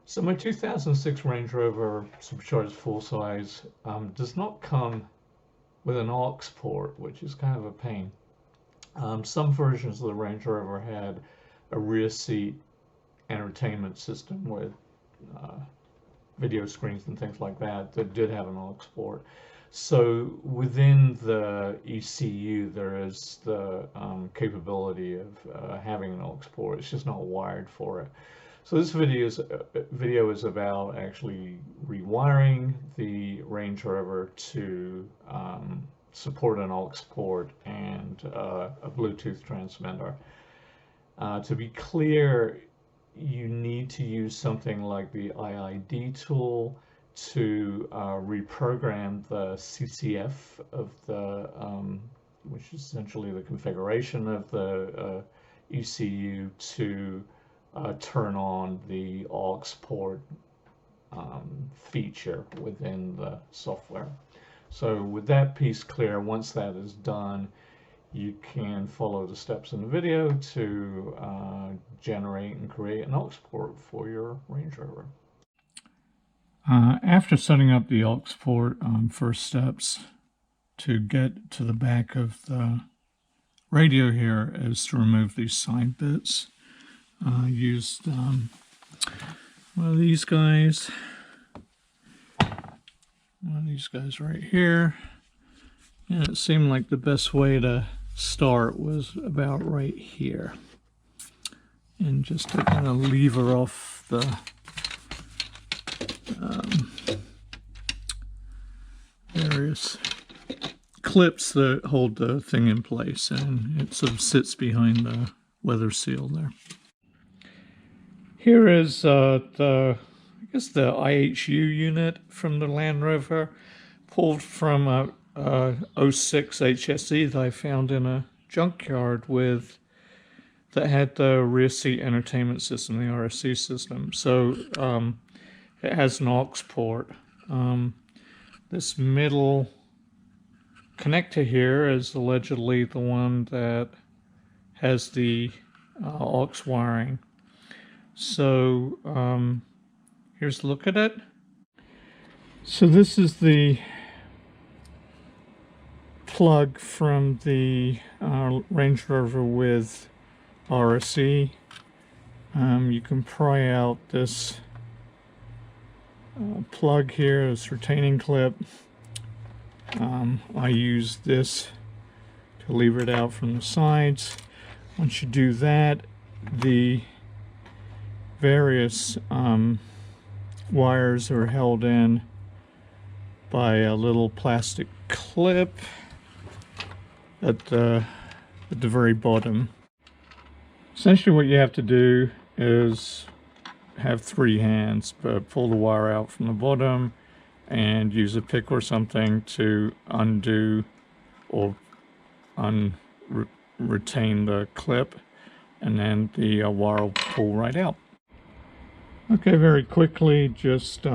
So my 2006 Range Rover Supercharged full size does not come with an aux port, which is kind of a pain. Some versions of the Range Rover had a rear seat entertainment system with uh, video screens and things like that that did have an aux port. So within the ECU, there is the capability of having an aux port. It's just not wired for it. So this video is about actually rewiring the Range Rover to support an aux port and a Bluetooth transmitter. To be clear, you need to use something like the IID tool to reprogram the CCF of the, which is essentially the configuration of the ECU to turn on the aux port feature within the software. So with that piece clear, once that is done, you can follow the steps in the video to generate and create an aux port for your Range Rover. After setting up the aux port, first steps to get to the back of the radio here is to remove these side bits. Used one of these guys right here, and it seemed like the best way to start was about right here, and just to kind of lever off the various clips that hold the thing in place, and it sort of sits behind the weather seal there. Here is the IHU unit from the Land Rover, pulled from a 06 HSE that I found in a junkyard that had the rear seat entertainment system, the RSC system. So it has an aux port. This middle connector here is allegedly the one that has the aux wiring. So here's a look at it. So this is the plug from the Range Rover with RSE. You can pry out this plug here, this retaining clip. I use this to lever it out from the sides. Once you do that, the various wires are held in by a little plastic clip at the very bottom. Essentially what you have to do is have three hands, but pull the wire out from the bottom and use a pick or something to undo or retain the clip, and then the wire will pull right out. Okay, very quickly just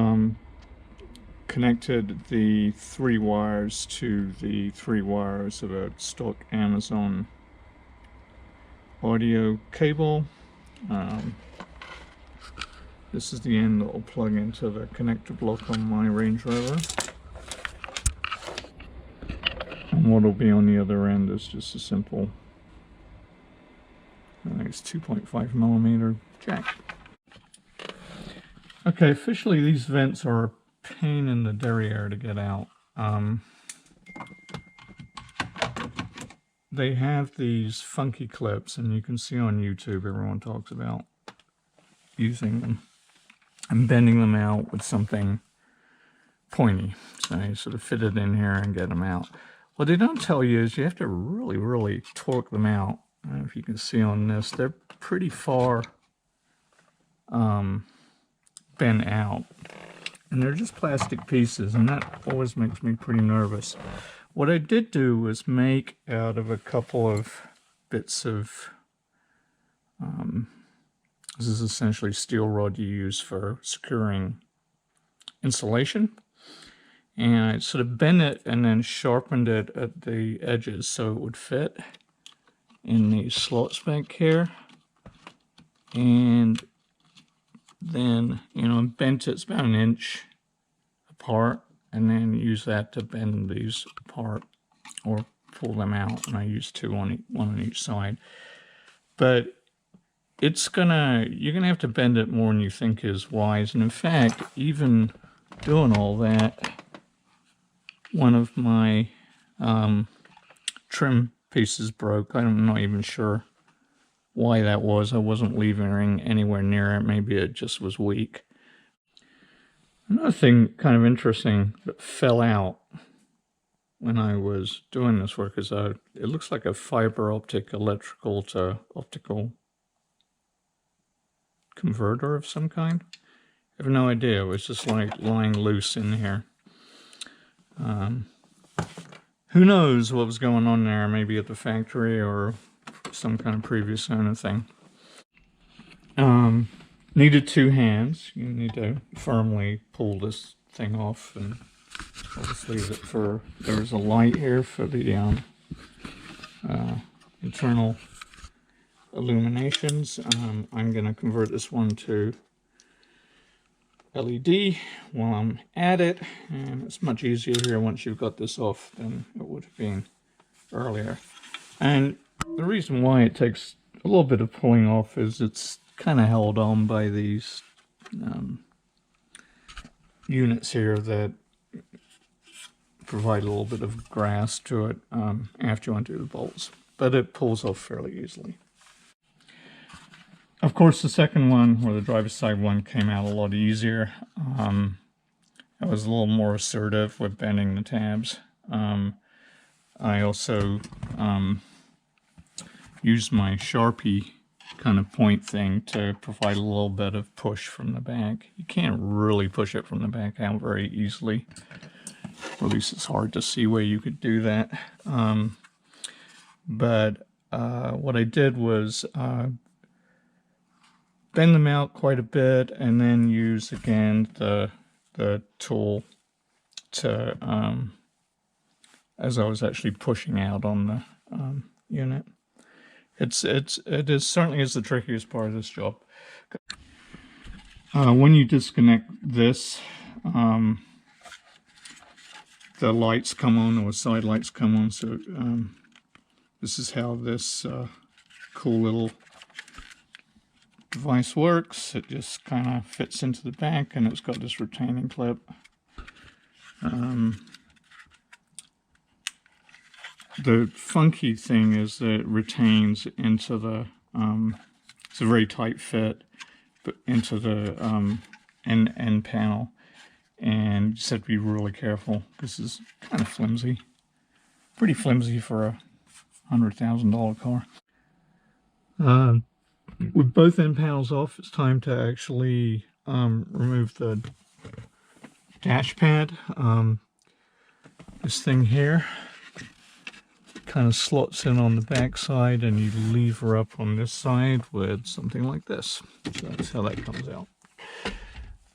connected the three wires to the three wires of a stock Amazon audio cable. This is the end that will plug into the connector block on my Range Rover. And what will be on the other end is just a simple, I think it's 2.5mm jack. Okay, officially these vents are a pain in the derriere to get out. They have these funky clips, and you can see on YouTube everyone talks about using them and bending them out with something pointy. So you sort of fit it in here and get them out. What they don't tell you is you have to really, really torque them out. I don't know if you can see on this, they're pretty far bent out. And they're just plastic pieces, and that always makes me pretty nervous. What I did do was make out of a couple of bits of, this is essentially steel rod you use for securing insulation. And I sort of bent it and then sharpened it at the edges so it would fit in these slots back here. And then, you know, bent it's about an inch apart, and then use that to bend these apart or pull them out. And I use one on each side. But you're gonna have to bend it more than you think is wise. And in fact, even doing all that, one of my trim pieces broke. I'm not even sure why that was. I wasn't leaving anywhere near it. Maybe it just was weak. Another thing kind of interesting that fell out when I was doing this work is it looks like a fiber optic electrical to optical converter of some kind. I have no idea. It was just like lying loose in here. Who knows what was going on there, maybe at the factory or some kind of previous owner thing. Needed two hands. You need to firmly pull this thing off, and I'll just leave it for, there's a light here for the internal illuminations. I'm going to convert this one to LED while I'm at it, and it's much easier here once you've got this off than it would have been earlier. And the reason why it takes a little bit of pulling off is it's kind of held on by these units here that provide a little bit of grasp to it after you undo the bolts, but it pulls off fairly easily. Of course, the second one, or the driver's side one, came out a lot easier. I was a little more assertive with bending the tabs. I also used my Sharpie kind of point thing to provide a little bit of push from the back. You can't really push it from the back out very easily. Or at least it's hard to see where you could do that. But what I did was bend them out quite a bit, and then use again the tool to as I was actually pushing out on the unit. It is certainly is the trickiest part of this job. When you disconnect this, the lights come on, or side lights come on. So this is how this cool little device works. It just kind of fits into the back, and it's got this retaining clip. The funky thing is that it retains into the it's a very tight fit, but into the end panel, and you just have to be really careful because it's kind of flimsy, pretty flimsy for a $100,000 car. With both end panels off, it's time to actually remove the dash pad. This thing here kind of slots in on the back side, and you lever up on this side with something like this. So that's how that comes out.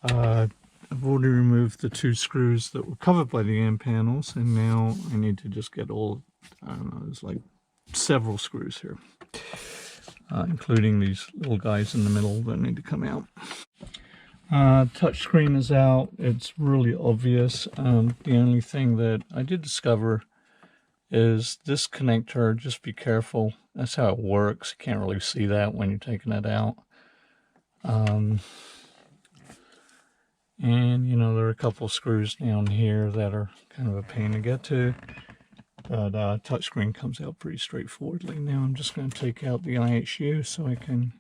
I've already removed the two screws that were covered by the end panels, and now I need to just get all, I don't know, there's like several screws here. Including these little guys in the middle that need to come out. Touch screen is out. It's really obvious. The only thing that I did discover is this connector. Just be careful. That's how it works. You can't really see that when you're taking it out. And you know, there are a couple of screws down here that are kind of a pain to get to. But touchscreen comes out pretty straightforwardly. Now I'm just going to take out the IHU so I can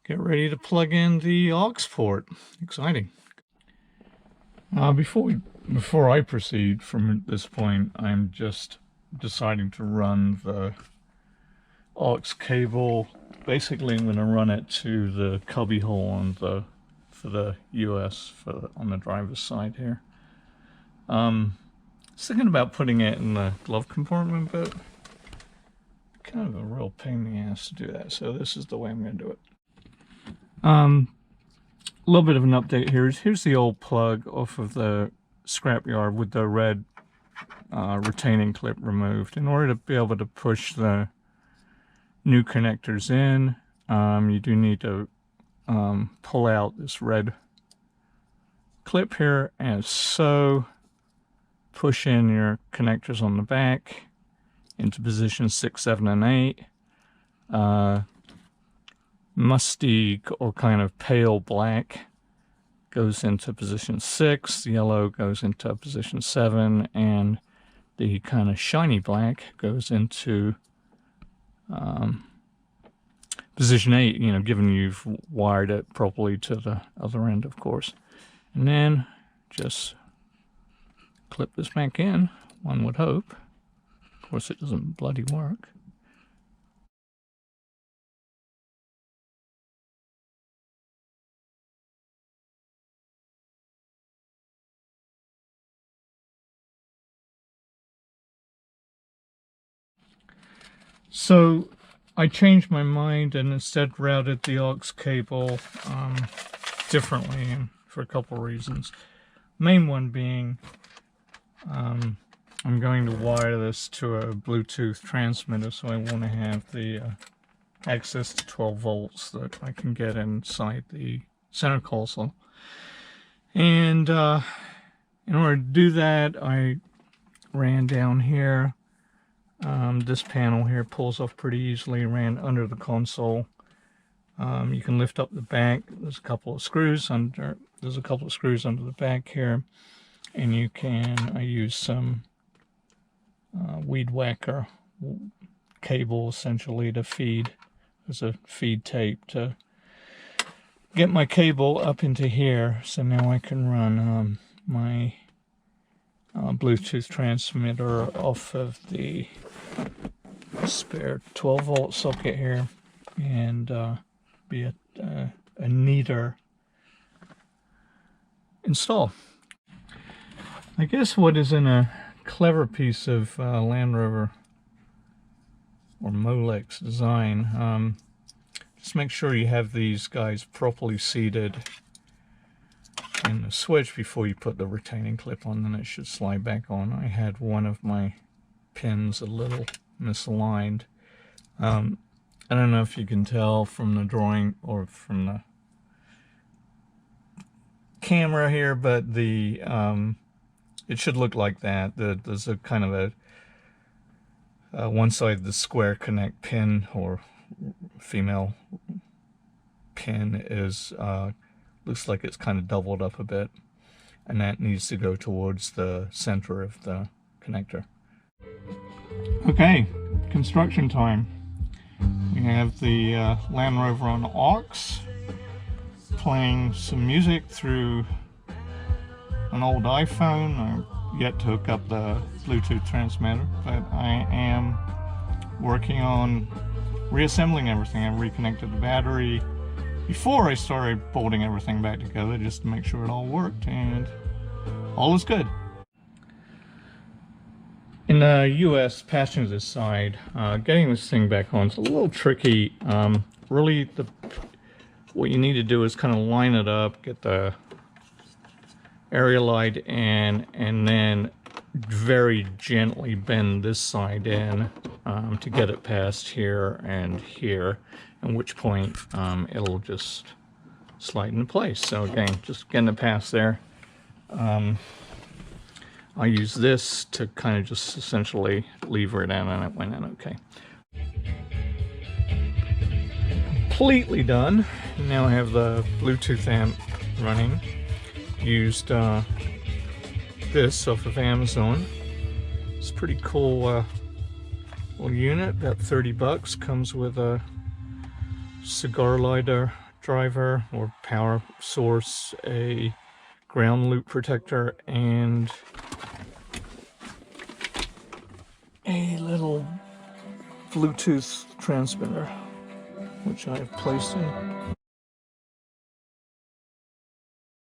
get ready to plug in the aux port. Exciting. Before I proceed from this point, I'm just deciding to run the aux cable. Basically, I'm going to run it to the cubby hole on for the US on the driver's side here. I was thinking about putting it in the glove compartment, but kind of a real pain in the ass to do that. So this is the way I'm going to do it. A little bit of an update here. Here's the old plug off of the scrapyard with the red retaining clip removed. In order to be able to push the new connectors in, you do need to pull out this red clip here and so push in your connectors on the back into position 6, 7, and 8. Musty or kind of pale black goes into position 6, yellow goes into position 7, and the kind of shiny black goes into position 8, you know, given you've wired it properly to the other end, of course. And then just clip this back in, one would hope. Of course, it doesn't bloody work. So I changed my mind and instead routed the aux cable differently, and for a couple reasons. Main one being I'm going to wire this to a Bluetooth transmitter, so I want to have the access to 12 volts that I can get inside the center console. And in order to do that, I ran down here. This panel here pulls off pretty easily, ran under the console. You can lift up the back. There's a couple of screws under the back here, and you can, I use some weed whacker cable essentially to feed. There's a feed tape to get my cable up into here, so now I can run my Bluetooth transmitter off of the spare 12 volt socket here, and be a neater install. I guess what is in a clever piece of Land Rover or Molex design, just make sure you have these guys properly seated in the switch before you put the retaining clip on, then it should slide back on. I had one of my pins a little misaligned. I don't know if you can tell from the drawing or from the camera here, but the it should look like that. There's a kind of a one side of the square connect pin or female pin is looks like it's kind of doubled up a bit, and that needs to go towards the center of the connector. Okay, construction time. We have the Land Rover on aux, playing some music through an old iPhone. I'm yet to hook up the Bluetooth transmitter, but I am working on reassembling everything. I reconnected the battery before I started bolting everything back together just to make sure it all worked, and all is good. In the US passenger side, getting this thing back on is a little tricky. Really, what you need to do is kind of line it up, get the area light in, and then very gently bend this side in to get it past here and here, at which point it'll just slide into place. So again, just getting it past there. I use this to kind of just essentially lever it in, and it went in okay. Completely done. Now I have the Bluetooth amp running. Used this off of Amazon. It's a pretty cool little unit, about 30 bucks. Comes with a cigar lighter driver or power source, a ground loop protector, and a little Bluetooth transmitter, which I've placed in